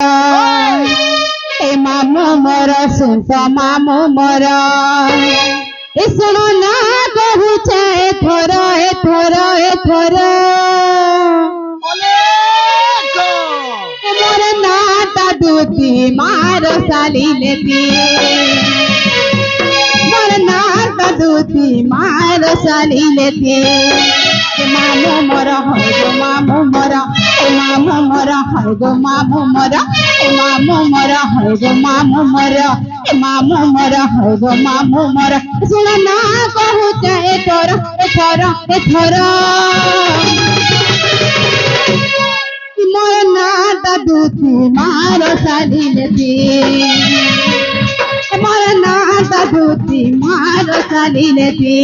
ए मामू मोर सुन तो मामू मोर ए सुनो ना कहू चाहे थोरो ए थोरो ए थोरो मोर नाटा दूती मारो साली लेती मोर नाटा दूती मारो साली लेती मामू मोर हो गो मामू मोर मामू मोर हो गो मामू मोर मामू मोर हो गो मामू मोर मामू मोर हो गो मामू मोर सुन ना कहू चाहे थोरो ए थोरो ए थोरो मोर नाटा दूती मारो साली लेती मोर नाटा दूती मारो साली लेती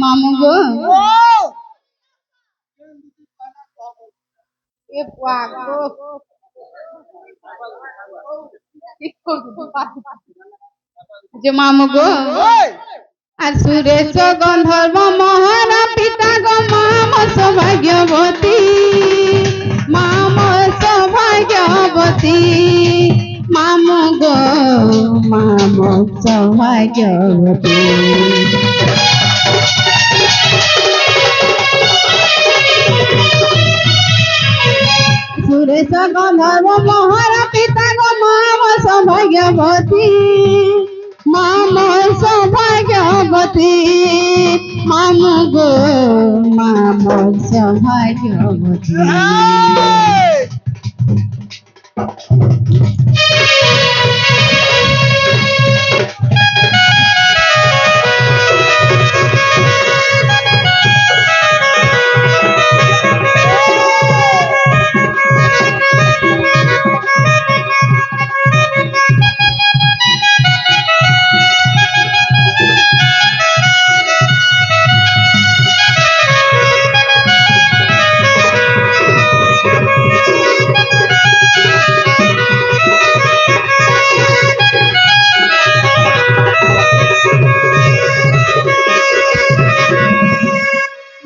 मामू गो ए पागो जे मामू गो আর সুরেশ গন্ধর্ব মহারা পিতা গো মাম সৌভাগ্যবতী মাম সৌভাগ্যবতী মামু গো মাম সৌভাগ্যবতী সুরেশ গন্ধর্ব মহারা পিতা গো মাম সৌভাগ্যবতী মাম সৌভাগ্যবতী মামু গো মাম সৌভাগ্যবতী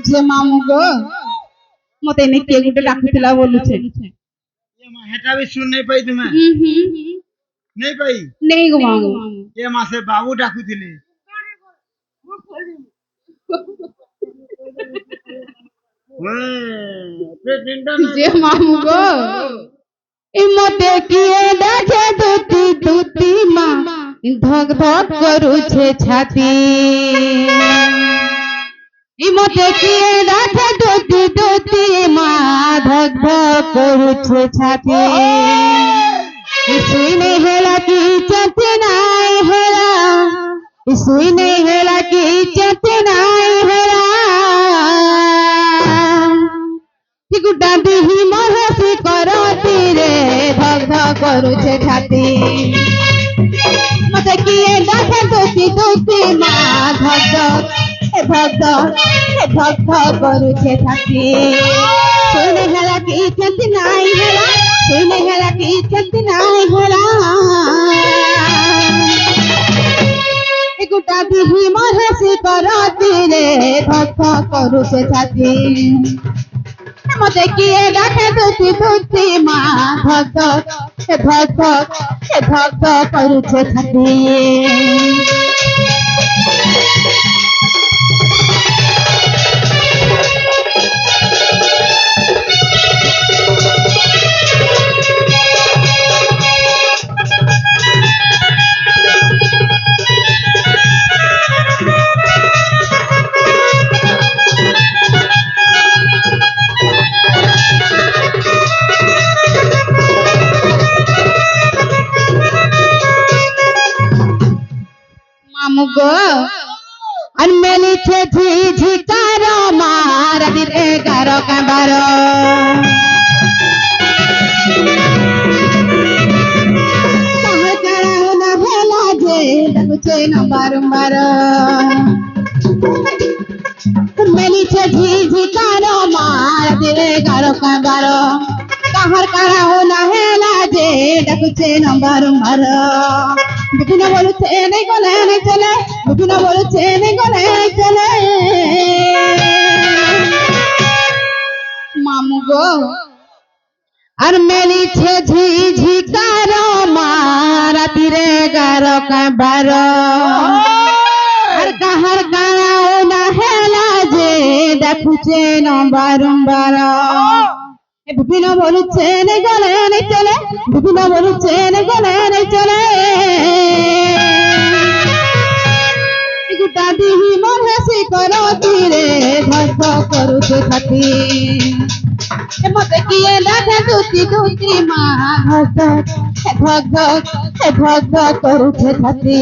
जे मामू गो मते ने के गुटे डाकुथिला बोलुछे ये मा हेटा भी सुन नहीं पाई तुम्हें नहीं पाई नहीं गो मामू ये मा से बाबू डाकुथिले जे मामू गो ए मते किए डाके दूती दूती मां धक धक करूछे छाती इमते किए राखे दूती दूती माँ धक धक करूछे छाती इसुई नहीं हेला की चते नाई हेला इसुई नहीं हेला की चते नाई हेला कि गुड्डा दिही मोहसी करती रे धक धक करूछे छाती मते किए राखे दूती दूती माँ धक धक भक्त करुछे थाकी सुने हेला की चंती नाई हेला सुने हेला की चंती नाई हेला ए गुटा दिही मोहसी करती रे भक्त करुछे थाकी मते किए डाके दूती दूती माँ भक्त करुछे थाकी मामू गो अनमेली छे झिझिकारो मारा दिन 11 का 12 न बारंबार मेलिछे झिझिकारो मार दिले गारो काबार काहर कारा हो ना हेला जे डाकुचे न बारंबार बिपिन बोलुछे नहीं गले नहीं चले बिपिन बोलुछे नहीं गले नहीं चले मामू गो और मेली छे झिझिकारो मारा तीरे गारो काबार और कहर गाना ना हेला जे देखुचे न बारंबार बिपिन बोलुछे नहीं गले नहीं चले बिपिन बोलुछे नहीं गले नहीं चले गुटा दिही मोहे सी करो तीरे धक करुचे खाती मत किए लागे दूती दूती माँ धक धक करुचे खाती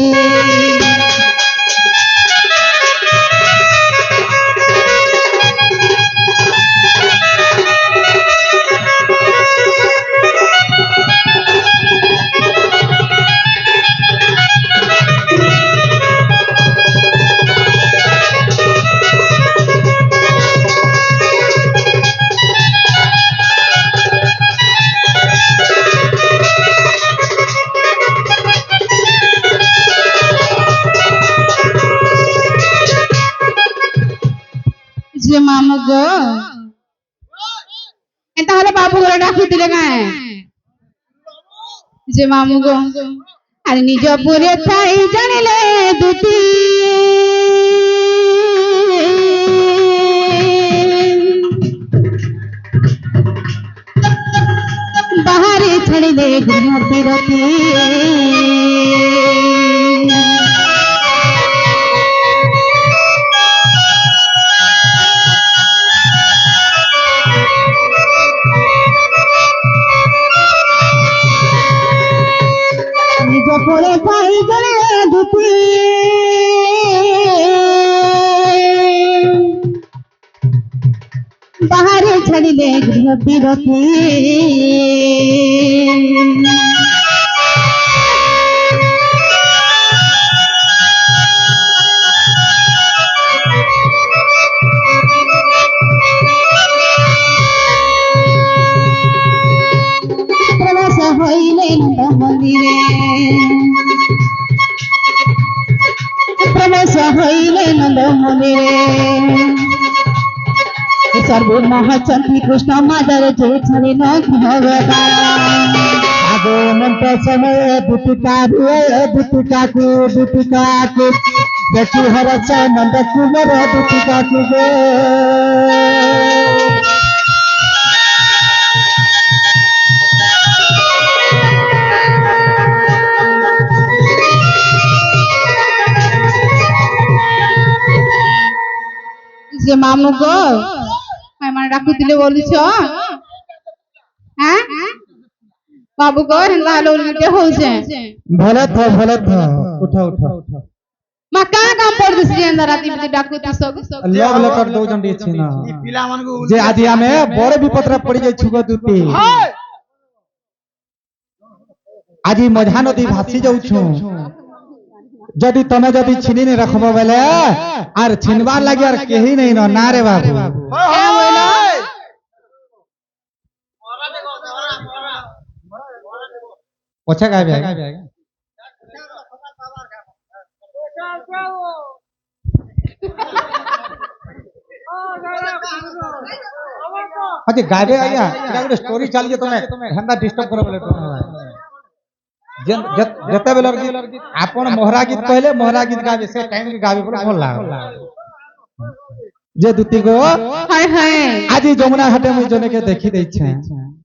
যে মামু গো তাহলে বাবু করে ডাকি দিলে গায়ে যে মামু গো আর নিজ পুরে থাই জানিলে দুটি বাহারে ছাড়িলে গৃহ বিরতি পরে পাই গলে দুটি বাহারে ছাড়িলে গৃহ বিরতি প্রবেশ হইলেন মন্দিরে प्रवेश हईले नंद मन्दिरे सर्व महाचंदी कृष्ण मादर जे छड़े न भगवान आगो मंत्र समय दुतिका को देखी हरस नंद कुमार दुतिका को যে মামু গো মানে ডাকি দিলে বলিছ হ্যাঁ বাবু গো হেন্দা হলো উল্টে হইছে भले था उठा মা কা কাম পড় দিছি হেন্দা রাতি বিতে ডাকু তো সব लग लेकर दो जन दी छी ना ई पिला मन को जे आदि हमें बड़े विपत्र पड़ी जाय छुगो दुती आदि मझा नदी भासी जाउ छु जदि तमे जदि छिनी नहीं रखबो बेले आर छिनबार लागि आर केही नहीं न ना रे बाबू ए बोलो ओछा गाबे अच्छा गाबे आया एटा स्टोरी चलिए तमे हंदा डिस्टर्ब करो बोले तो जते बेलर गीत आपण मोहरा गीत कहले मोहरा गीत गाबे से टाइम के गाबे पर भल लाग जे दुती गो हाय हाय आज जमुना घाटे में जने के देखी दै छै